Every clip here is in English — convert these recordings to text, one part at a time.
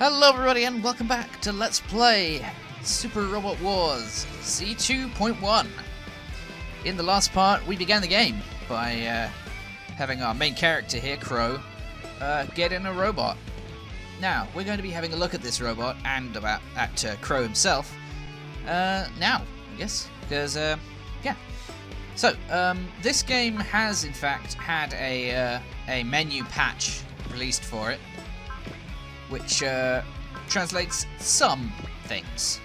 Hello everybody and welcome back to Let's Play Super Robot Wars Z2.1. In the last part we began the game by having our main character here, Crowe, get in a robot. Now we're going to be having a look at this robot and at Crowe himself now, I guess, because yeah. So this game has in fact had a menu patch released for it, which translates some things.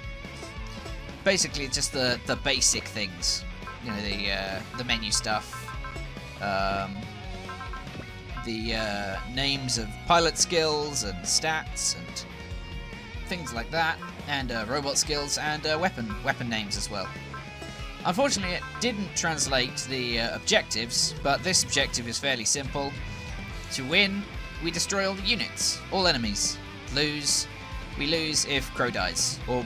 Basically, just the basic things, you know, the menu stuff, the names of pilot skills and stats and things like that, and robot skills and weapon names as well. Unfortunately, it didn't translate the objectives, but this objective is fairly simple. To win, we destroy all the units, all enemies. We lose if Crowe dies, or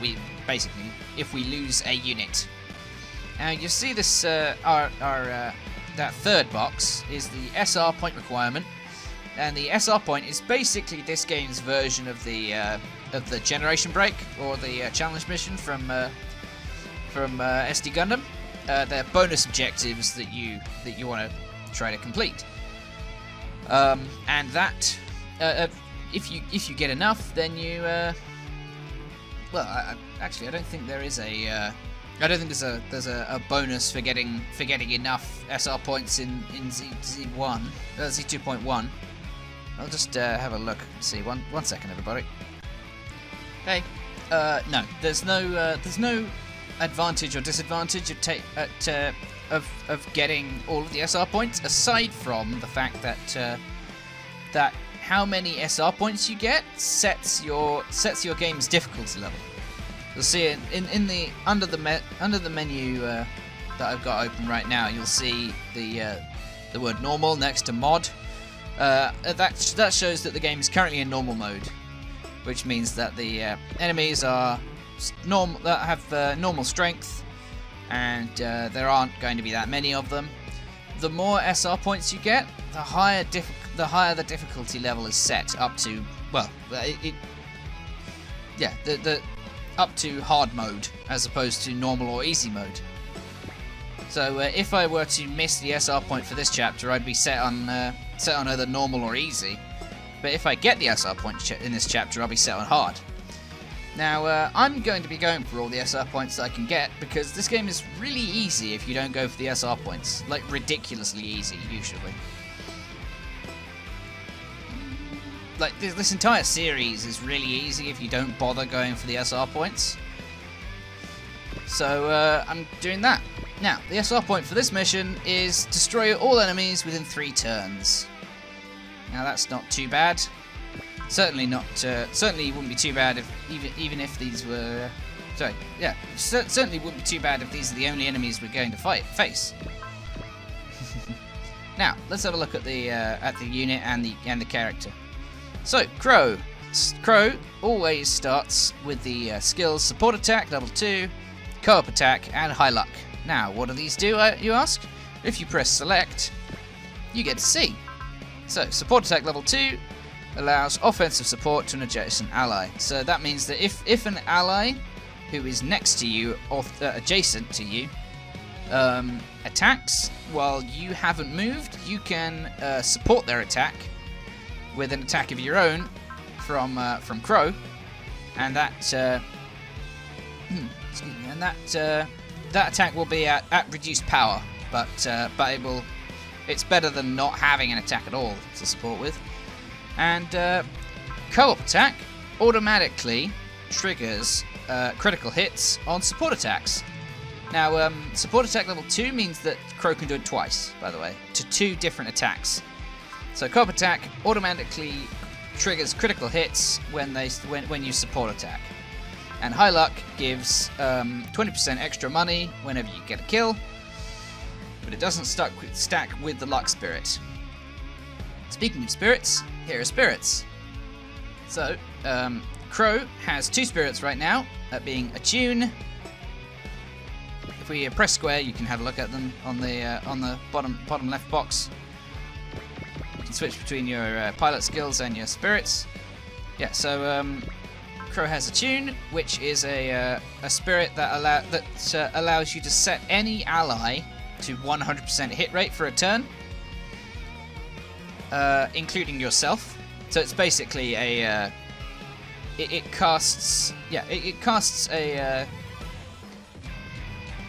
basically if we lose a unit. Now you see this, that third box is the SR point requirement, and the SR point is basically this game's version of the generation break or the challenge mission from SD Gundam. They're bonus objectives that you want to try to complete. And that, if you get enough, then you, well, actually, I don't think there is I don't think there's a bonus for getting enough SR points in Z2.1. I'll just have a look. See, one second, everybody. Hey, no, there's no advantage or disadvantage of getting all of the SR points, aside from the fact that that how many SR points you get sets your game's difficulty level. You'll see it in the under the menu that I've got open right now. You'll see the word normal next to mod. That shows that the game is currently in normal mode, which means that the enemies are have normal strength, and there aren't going to be that many of them. The more SR points you get, the higher the difficulty level is set up to, well, up to hard mode as opposed to normal or easy mode. So if I were to miss the SR point for this chapter, I'd be set on either normal or easy. But if I get the SR point in this chapter, I'll be set on hard. Now, I'm going to be going for all the SR points that I can get, because this game is really easy if you don't go for the SR points. Like, ridiculously easy, usually. Like, this entire series is really easy if you don't bother going for the SR points. So, I'm doing that. Now, the SR point for this mission is destroy all enemies within 3 turns. Now, that's not too bad. Certainly not. Certainly wouldn't be too bad if even if these were. Sorry. Yeah. Certainly wouldn't be too bad if these are the only enemies we're going to face. Now let's have a look at the unit and the character. So Crowe always starts with the skills Support Attack level 2, Coop Attack, and High Luck. Now what do these do? You ask. If you press Select, you get to see. So Support Attack level 2 allows offensive support to an adjacent ally. So that means that if an ally who is next to you or adjacent to you attacks while you haven't moved, you can support their attack with an attack of your own from Crowe, and that excuse me, and that attack will be at reduced power, but it's better than not having an attack at all to support with. And Co-op Attack automatically triggers critical hits on support attacks. Now, Support Attack level 2 means that Crowe can do it twice, by the way, to 2 different attacks. So Co-op Attack automatically triggers critical hits when you support attack. And High Luck gives 20% extra money whenever you get a kill, but it doesn't stack with the luck spirit. Speaking of spirits, here are spirits. So, Crowe has 2 spirits right now, that being Attune. If we press square, you can have a look at them on the bottom left box. You can switch between your pilot skills and your spirits. Yeah, so Crowe has Attune, which is a spirit that allows you to set any ally to 100% hit rate for a turn, including yourself. So it's basically a it casts a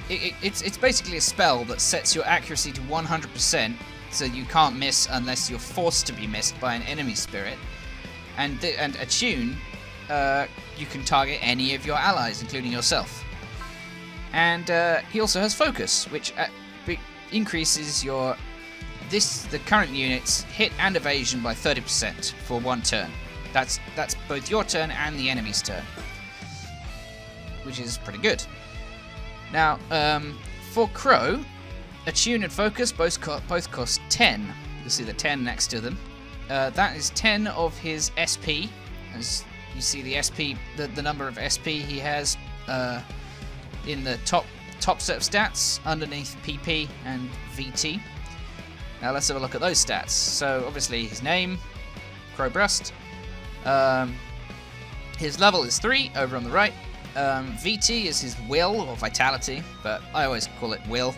it's basically a spell that sets your accuracy to 100%, so you can't miss unless you're forced to be missed by an enemy spirit. And Attune, you can target any of your allies, including yourself. And he also has Focus, which increases the current unit's hit and evasion by 30% for one turn. That's both your turn and the enemy's turn, which is pretty good. Now, for Crowe, Attune and Focus both cost 10. You'll see the 10 next to them. That is 10 of his SP. As you see, the SP, the number of SP he has in the top set of stats underneath PP and VT. Now let's have a look at those stats. So obviously his name, Crowe Brasta. His level is 3 over on the right. VT is his will or vitality, but I always call it will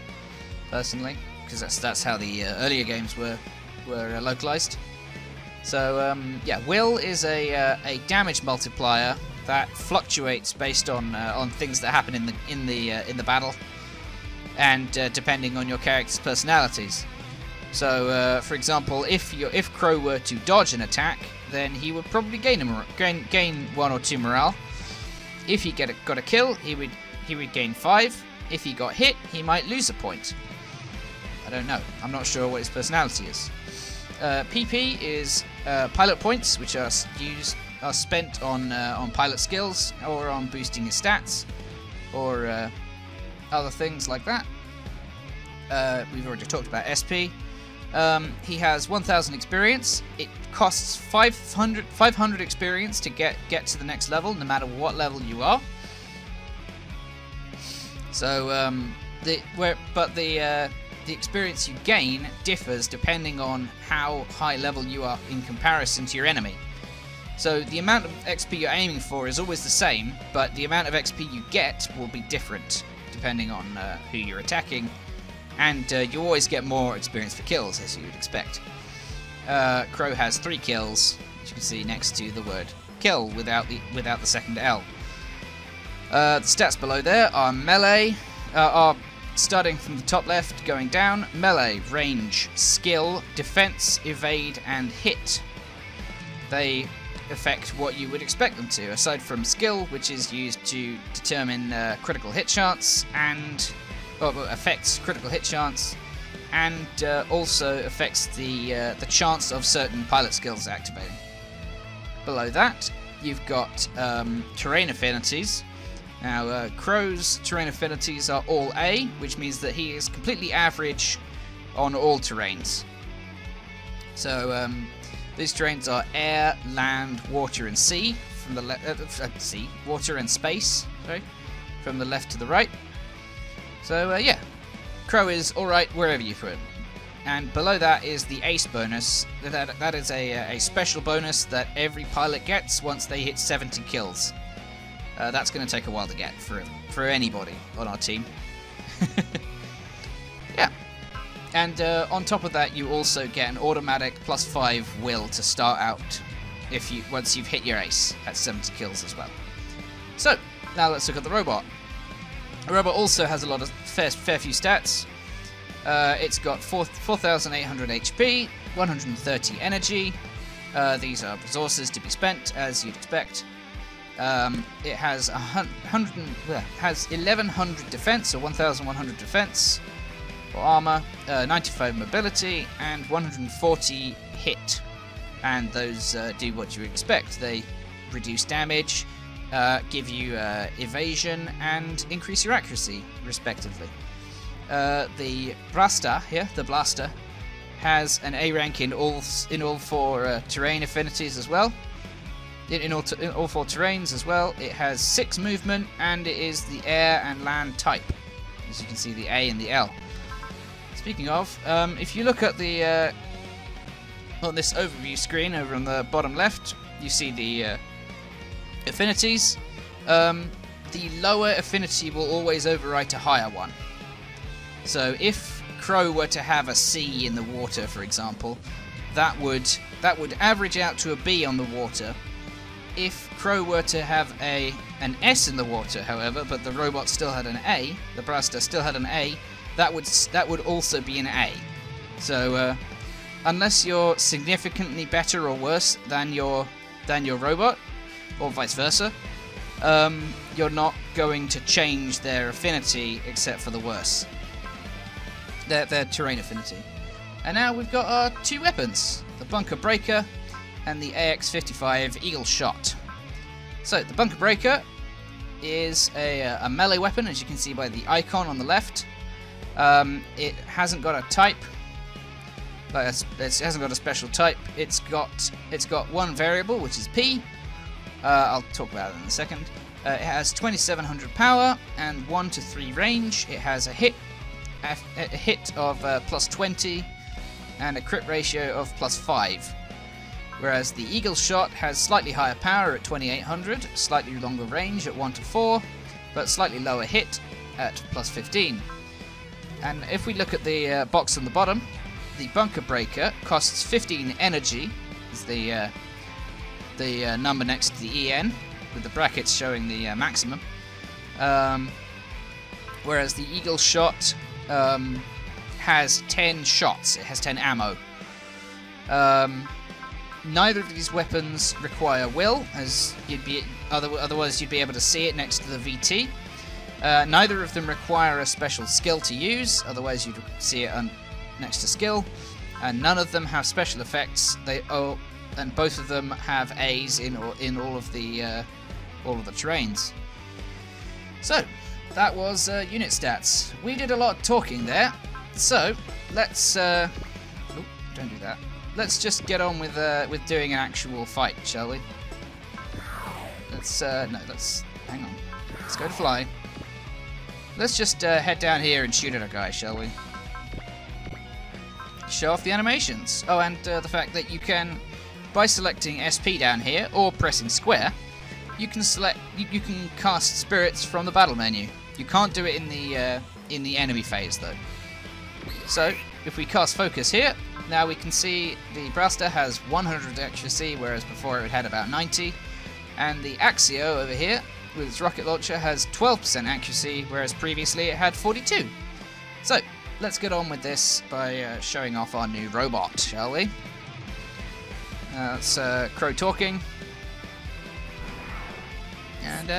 personally, because that's how the earlier games were localized. So yeah, will is a damage multiplier that fluctuates based on things that happen in the battle, and depending on your character's personalities. So for example, if Crowe were to dodge an attack, then he would probably gain 1 or 2 morale. If he got a kill, he would gain 5. If he got hit, he might lose a point. I don't know. I'm not sure what his personality is. PP is pilot points, which are spent on pilot skills or on boosting his stats or other things like that. We've already talked about SP. He has 1,000 experience. It costs 500 experience to get to the next level, no matter what level you are. So the experience you gain differs depending on how high level you are in comparison to your enemy. So the amount of XP you're aiming for is always the same, but the amount of XP you get will be different depending on who you're attacking. And you always get more experience for kills, as you would expect. Crowe has 3 kills, as you can see next to the word kill without the second L. The stats below there are melee, are starting from the top left, going down. Melee, range, skill, defense, evade, and hit. They affect what you would expect them to, aside from skill, which is used to determine critical hit chance and affects critical hit chance, and also affects the chance of certain pilot skills activating. Below that, you've got terrain affinities. Now, Crowe's terrain affinities are all A, which means that he is completely average on all terrains. So these terrains are air, land, water, and sea. From the water and space. Sorry, from the left to the right. So yeah, Crowe is alright wherever you put him. And below that is the ace bonus. That is a special bonus that every pilot gets once they hit 70 kills. That's going to take a while to get for anybody on our team. Yeah. And on top of that, you also get an automatic +5 will to start out once you've hit your ace at 70 kills as well. So now let's look at the robot. The robot also has a lot of fair few stats. It's got 4,800 HP, 130 energy. These are resources to be spent, as you'd expect. It has 1,100 defense, or 1,100 defense or armor, 95 mobility, and 140 hit. And those do what you expect. They reduce damage, give you evasion, and increase your accuracy, respectively. The Brasta here, the Blaster, has an A rank in all 4 terrain affinities as well. In all 4 terrains as well. It has 6 movement, and it is the air and land type. As you can see, the A and the L. Speaking of, if you look at the on this overview screen over on the bottom left, you see the affinities, the lower affinity will always overwrite a higher one. So if Crowe were to have a C in the water, for example, that would average out to a B on the water. If Crowe were to have an S in the water, however, but the robot still had an A, the Brasta still had an A, that would also be an A. So unless you're significantly better or worse than your robot, or vice versa, you're not going to change their affinity except for the worse. Their terrain affinity. And now we've got our two weapons, the Bunker Breaker and the AX-55 Eagle Shot. So the Bunker Breaker is a melee weapon, as you can see by the icon on the left. It hasn't got a type. It hasn't got a special type. It's got one variable, which is P. I'll talk about it in a second. It has 2700 power and 1 to 3 range. It has a hit of plus 20 and a crit ratio of plus 5. Whereas the Eagle Shot has slightly higher power at 2800, slightly longer range at 1 to 4, but slightly lower hit at plus 15. And if we look at the box on the bottom, the Bunker Breaker costs 15 energy, is the number next to the EN, with the brackets showing the maximum. Whereas the Eagle Shot has 10 shots, it has 10 ammo. Neither of these weapons require will, as otherwise you'd be able to see it next to the VT. Neither of them require a special skill to use, otherwise you'd see it next to skill. And none of them have special effects. And both of them have A's in all of the terrains. So that was unit stats. We did a lot of talking there. So let's don't do that. Let's just get on with doing an actual fight, shall we? Let's hang on. Let's go to fly. Let's just head down here and shoot at a guy, shall we? Show off the animations. Oh, and the fact that you can, by selecting SP down here or pressing square, you can cast spirits from the battle menu. You can't do it in the enemy phase though. So if we cast focus here, now we can see the Brasta has 100 accuracy, whereas before it had about 90, and the Axio over here with its rocket launcher has 12% accuracy, whereas previously it had 42. So let's get on with this by showing off our new robot, shall we? That's Crowe talking. And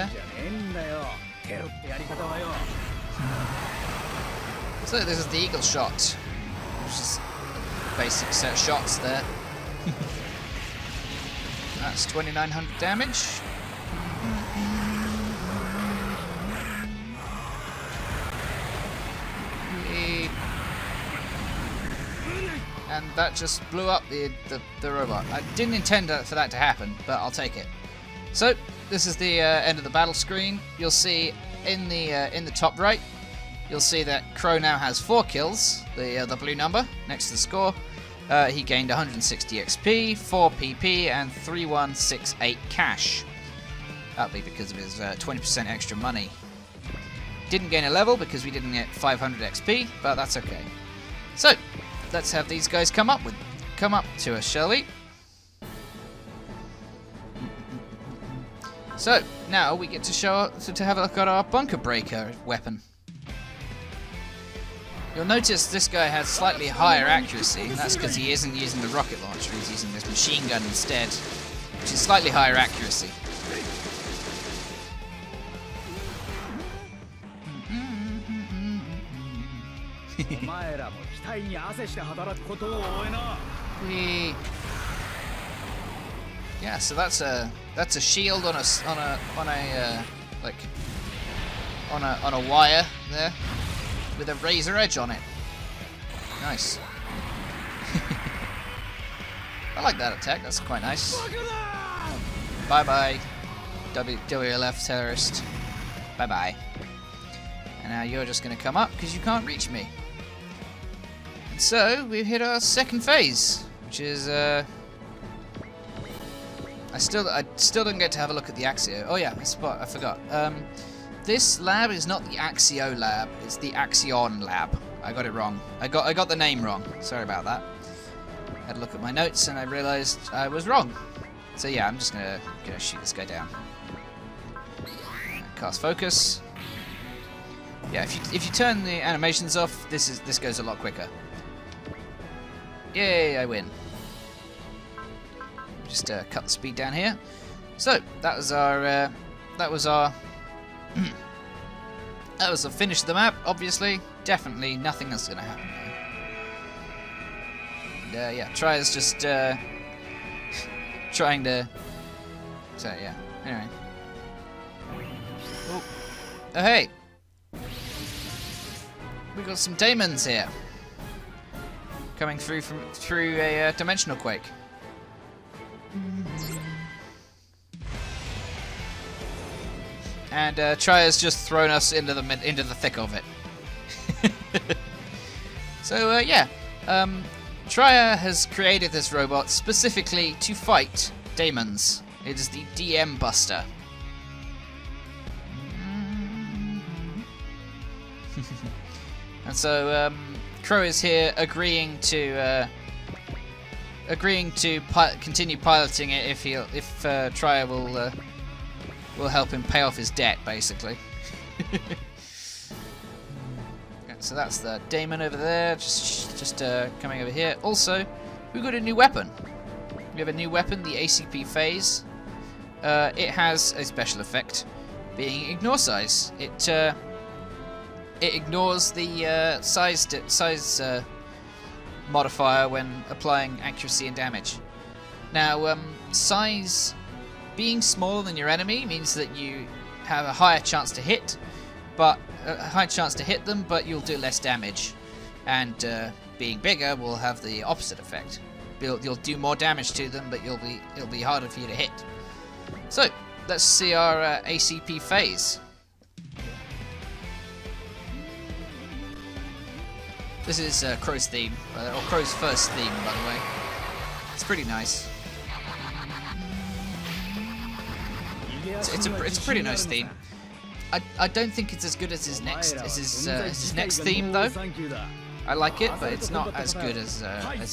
so this is the Eagle Shot, which is a basic set of shots there. That's 2900 damage. And that just blew up the robot. I didn't intend for that to happen, but I'll take it. So this is the end of the battle screen. You'll see in the top right, you'll see that Crowe now has 4 kills, the blue number next to the score. He gained 160 XP, 4 PP, and 3168 cash. That'll be because of his 20% extra money. Didn't gain a level because we didn't get 500 XP, but that's okay. So let's have these guys come up to us, shall we? So now we get to have a look at our Bunker Breaker weapon. You'll notice this guy has slightly higher accuracy, and that's because he isn't using the rocket launcher, he's using this machine gun instead, which is slightly higher accuracy. Yeah, so that's a shield on a wire there with a razor edge on it. Nice. I like that attack. That's quite nice. Bye bye, WLF terrorist. Bye bye. And now you're just going to come up because you can't reach me. And so we've hit our second phase, which is I I still didn't get to have a look at the Axio. Oh yeah, I forgot. This lab is not the Axio lab. It's the Axion lab. I got it wrong. I got the name wrong. Sorry about that. I had a look at my notes and I realised I was wrong. So yeah, I'm just gonna shoot this guy down. Cast focus. Yeah, if you turn the animations off, this goes a lot quicker. Yay! I win. Just cut the speed down here. So that was our that was the finish of the map. Obviously, definitely nothing else is going to happen. And, yeah, Try is just trying to. So yeah. Anyway. Oh, hey, we got some demons here coming through a dimensional quake. And Try has just thrown us into the thick of it. So yeah, Trier has created this robot specifically to fight demons. It is the DM Buster. And so Crowe is here agreeing to continue piloting it if Trier will help him pay off his debt, basically. Yeah, so that's the Damon over there, just coming over here. Also, we've got a new weapon. We have a new weapon, the ACP Phase. It has a special effect, being ignore size. It ignores the size modifier when applying accuracy and damage. Now, size being smaller than your enemy means that you have a higher chance to hit, but you'll do less damage. And being bigger will have the opposite effect. You'll do more damage to them, but it'll be harder for you to hit. So let's see our ACP phase. This is Crowe's theme, or Crowe's first theme, by the way. It's pretty nice. It's a pretty nice theme. I don't think it's as good as his next theme though. I like it, but it's not as good as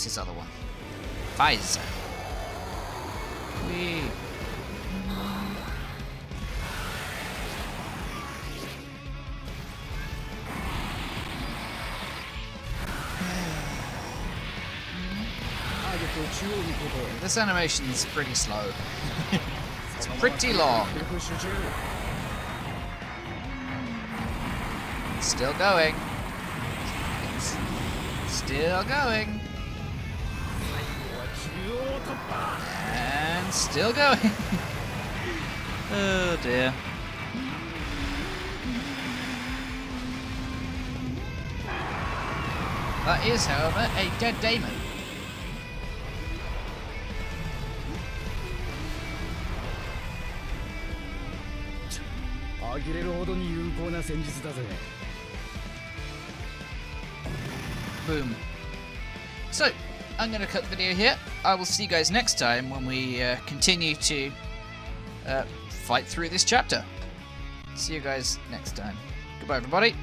his other one. Pfizer. Whee. This animation is pretty slow. It's pretty long. Still going. It's still going. And still going. Oh dear. That is, however, a dead Damon. Boom. So, I'm going to cut the video here. I will see you guys next time when we continue to fight through this chapter. See you guys next time. Goodbye, everybody.